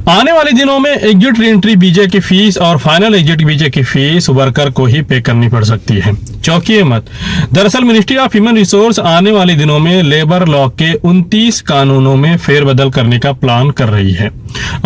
आने वाले दिनों में एग्जिट रीएंट्री वीजे की फीस और फाइनल एग्जिट वीजे की फीस वर्कर को ही पे करनी पड़ सकती है। चौंकिए मत। दरअसल मिनिस्ट्री ऑफ ह्यूमन रिसोर्स आने वाले दिनों में लेबर लॉ के 29 कानूनों में फेरबदल करने का प्लान कर रही है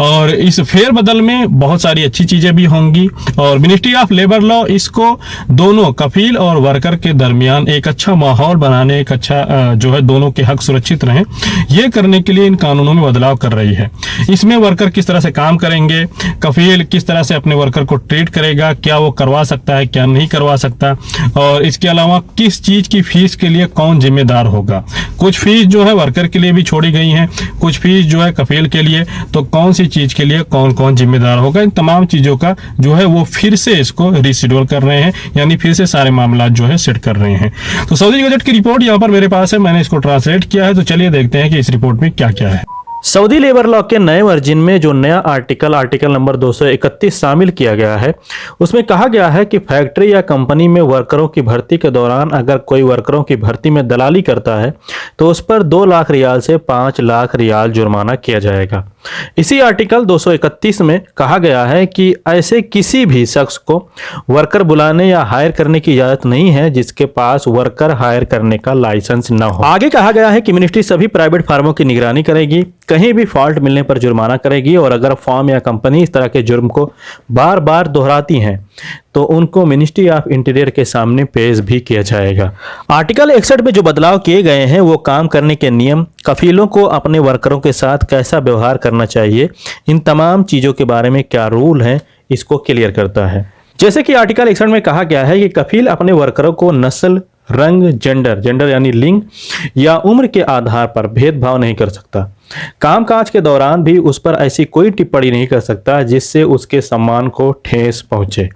और इस फेरबदल में बहुत सारी अच्छी चीजें भी होंगी और मिनिस्ट्री ऑफ लेबर लॉ इसको दोनों कफील और वर्कर के दरमियान एक अच्छा माहौल बनाने, एक अच्छा जो है दोनों के हक सुरक्षित रहें, ये करने के लिए इन कानूनों में बदलाव कर रही है। इसमें वर्कर किस तरह से काम करेंगे, कफील किस तरह से अपने वर्कर को ट्रीट करेगा, क्या वो करवा सकता है, क्या नहीं करवा सकता, और इसके अलावा किस चीज की फीस के लिए कौन जिम्मेदार होगा। कुछ फीस जो है वर्कर के लिए भी छोड़ी गई है, कुछ फीस जो है कफील के लिए, तो कौन सी चीज के लिए कौन कौन जिम्मेदार होगा, इन तमाम चीजों का जो है वो फिर से इसको रिशेड्यूल कर रहे हैं, यानी फिर से सारे मामला जो है सेट कर रहे हैं। तो सऊदी गजट की रिपोर्ट यहाँ पर मेरे पास है, मैंने इसको ट्रांसलेट किया है, तो चलिए देखते हैं कि इस रिपोर्ट में क्या क्या है। सऊदी लेबर लॉ के नए वर्जन में जो नया आर्टिकल नंबर 231 शामिल किया गया है, उसमें कहा गया है कि फैक्ट्री या कंपनी में वर्करों की भर्ती के दौरान अगर कोई वर्करों की भर्ती में दलाली करता है तो उस पर 2 लाख रियाल से 5 लाख रियाल जुर्माना किया जाएगा। इसी आर्टिकल 231 में कहा गया है कि ऐसे किसी भी शख्स को वर्कर बुलाने या हायर करने की इजाजत नहीं है जिसके पास वर्कर हायर करने का लाइसेंस न हो। आगे कहा गया है कि मिनिस्ट्री सभी प्राइवेट फार्मों की निगरानी करेगी, कहीं भी फॉल्ट मिलने पर जुर्माना करेगी और अगर फॉर्म या कंपनी इस तरह के जुर्म को बार बार दोहराती हैं तो उनको मिनिस्ट्री ऑफ इंटीरियर के सामने पेश भी किया जाएगा। आर्टिकल 61 में जो बदलाव किए गए हैं वो काम करने के नियम, कफीलों को अपने वर्करों के साथ कैसा व्यवहार करना चाहिए, इन तमाम चीज़ों के बारे में क्या रूल हैं, इसको क्लियर करता है। जैसे कि आर्टिकल 61 में कहा गया है कि कफील अपने वर्करों को नस्ल, रंग, जेंडर यानी लिंग या उम्र के आधार पर भेदभाव नहीं कर सकता। कामकाज के दौरान भी उस पर ऐसी कोई टिप्पणी नहीं कर सकता जिससे उसके सम्मान को ठेस पहुंचे।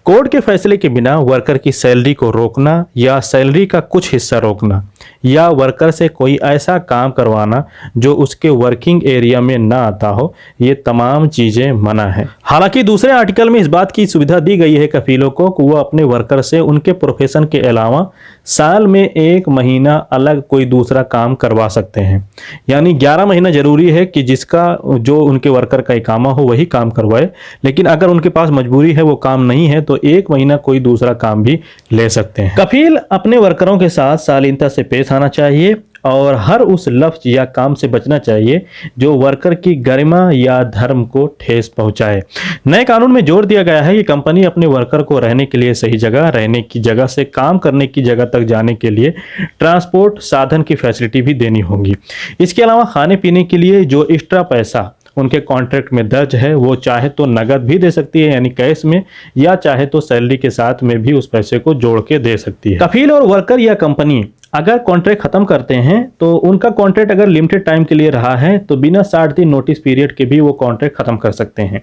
कोर्ट के फैसले के बिना वर्कर की सैलरी को रोकना या सैलरी का कुछ हिस्सा रोकना या वर्कर से कोई ऐसा काम करवाना जो उसके वर्किंग एरिया में ना आता हो, ये तमाम चीजें मना है। हालांकि दूसरे आर्टिकल में इस बात की सुविधा दी गई है कफीलों को कि वो अपने वर्कर से उनके प्रोफेशन के अलावा साल में 1 महीना अलग कोई दूसरा काम करवा सकते हैं। यानी 11 महीना जरूरी है कि जिसका जो उनके वर्कर का इकामा हो वही काम करवाए, लेकिन अगर उनके पास मजबूरी है, वो काम नहीं है, तो 1 महीना कोई दूसरा काम भी ले सकते हैं। कफील अपने वर्करों के साथ शालीनता से पेश आना चाहिए और हर उस लफ्ज या काम से बचना चाहिए जो वर्कर की गरिमा या धर्म को ठेस पहुंचाए। नए कानून में जोर दिया गया है कि कंपनी अपने वर्कर को रहने के लिए सही जगह, रहने की जगह से काम करने की जगह तक जाने के लिए ट्रांसपोर्ट साधन की फैसिलिटी भी देनी होगी। इसके अलावा खाने पीने के लिए जो एक्स्ट्रा पैसा उनके कॉन्ट्रैक्ट में दर्ज है वो चाहे तो नगद भी दे सकती है यानी कैश में, या चाहे तो सैलरी के साथ में भी उस पैसे को जोड़ के दे सकती है। कफील और वर्कर या कंपनी अगर कॉन्ट्रैक्ट खत्म करते हैं तो उनका कॉन्ट्रैक्ट अगर लिमिटेड टाइम के लिए रहा है तो बिना 60 दिन नोटिस पीरियड के भी वो कॉन्ट्रैक्ट खत्म कर सकते हैं।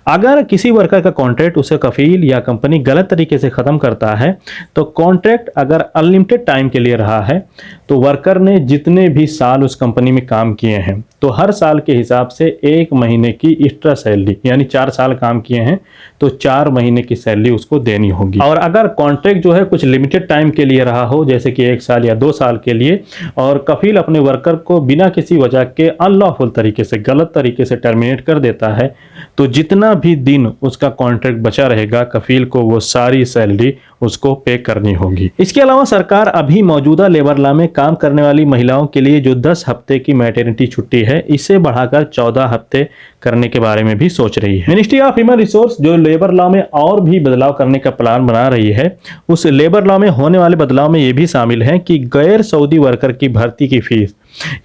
अगर किसी वर्कर का कॉन्ट्रैक्ट उसे कफील या कंपनी गलत तरीके से खत्म करता है तो कॉन्ट्रैक्ट अगर अनलिमिटेड टाइम के लिए रहा है तो वर्कर ने जितने भी साल उस कंपनी में काम किए हैं तो हर साल के हिसाब से 1 महीने की एक्स्ट्रा सैलरी, यानी 4 साल काम किए हैं तो 4 महीने की सैलरी उसको देनी होगी। और अगर कॉन्ट्रैक्ट जो है कुछ लिमिटेड टाइम के लिए रहा हो, जैसे कि 1 साल या 2 साल के लिए, और कफील अपने वर्कर को बिना किसी वजह के अनलॉफुल तरीके से, गलत तरीके से टर्मिनेट कर देता है तो जितना भी दिन उसका कॉन्ट्रैक्ट बचा रहेगा कफील को वो सारी सैलरी उसको पे करनी होगी। इसके अलावा सरकार अभी मौजूदा लेबर लॉ में काम करने वाली महिलाओं के लिए जो 10 हफ्ते की मैटरनिटी छुट्टी है इसे बढ़ाकर 14 हफ्ते करने के बारे में भी सोच रही है। मिनिस्ट्री ऑफ ह्यूमन रिसोर्स जो लेबर लॉ में और भी बदलाव करने का प्लान बना रही है, उस लेबर लॉ में होने वाले बदलाव में ये भी शामिल है कि गैर सऊदी वर्कर की भर्ती की फीस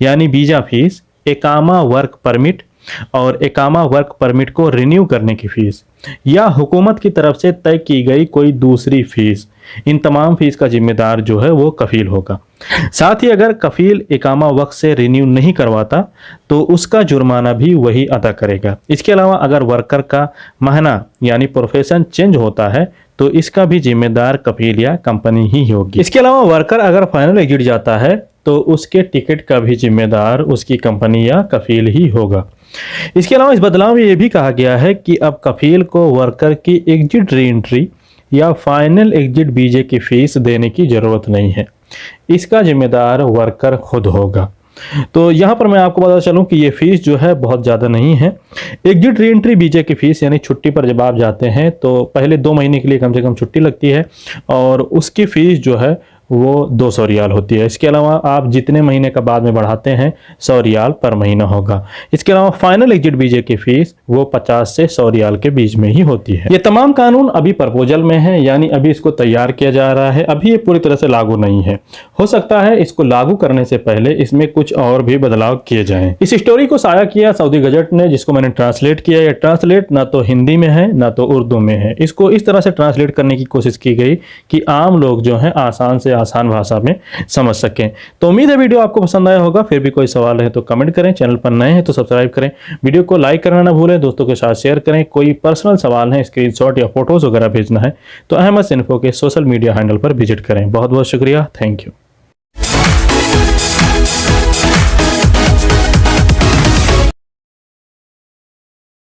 यानी वीजा फीस, इकामा वर्क परमिट और इकामा वर्क परमिट को रिन्यू करने की फीस या हुकूमत की तरफ से तय की गई कोई दूसरी फीस, इन तमाम फीस का जिम्मेदार जो है वो कफील होगा। साथ ही अगर कफील इकामा वक्त से रिन्यू नहीं करवाता तो उसका जुर्माना भी वही अदा करेगा। इसके अलावा अगर वर्कर का महना यानी प्रोफेशन चेंज होता है तो इसका भी जिम्मेदार कफील या कंपनी ही होगी। इसके अलावा वर्कर अगर फाइनल एग्जिट जाता है तो उसके टिकट का भी जिम्मेदार उसकी कंपनी या कफील ही होगा। इसके अलावा इस बदलाव में यह भी कहा गया है कि अब कफील को वर्कर की एग्जिट री एंट्री या फाइनल एग्जिट वीजे की फीस देने की जरूरत नहीं है, इसका जिम्मेदार वर्कर खुद होगा। तो यहाँ पर मैं आपको बता चलूँ कि ये फीस जो है बहुत ज़्यादा नहीं है। एग्जिट री एंट्री वीजा की फ़ीस यानी छुट्टी पर जब आप जाते हैं तो पहले 2 महीने के लिए कम से कम छुट्टी लगती है और उसकी फ़ीस जो है वो 200 रियाल होती है। इसके अलावा आप जितने महीने का बाद में बढ़ाते हैं 100 रियाल पर महीना होगा। इसके अलावा फाइनल एग्जिट वीजे की फ़ीस वो 50 से 100 रियाल के बीच में ही होती है। ये तमाम कानून अभी प्रपोजल में है, यानी अभी इसको तैयार किया जा रहा है, अभी ये पूरी तरह से लागू नहीं है। हो सकता है इसको लागू करने से पहले इसमें कुछ और भी बदलाव किए जाएं। इस स्टोरी को साया किया सऊदी गजट ने, जिसको मैंने ट्रांसलेट किया। ये ट्रांसलेट ना तो हिंदी में है ना तो उर्दू में है। इसको इस तरह से ट्रांसलेट करने की कोशिश की गई कि आम लोग जो हैं आसान से आसान भाषा में समझ सकें। तो उम्मीद है वीडियो आपको पसंद आया होगा। फिर भी कोई सवाल है तो कमेंट करें, चैनल पर नए हैं तो सब्सक्राइब करें, वीडियो को लाइक करना ना भूलें, दोस्तों के साथ शेयर करें। कोई पर्सनल सवाल है, स्क्रीनशॉट या फोटोज वगैरह भेजना है तो अहमद इन्फो के सोशल मीडिया हैंडल पर विजिट करें। बहुत बहुत शुक्रिया, थैंक यू।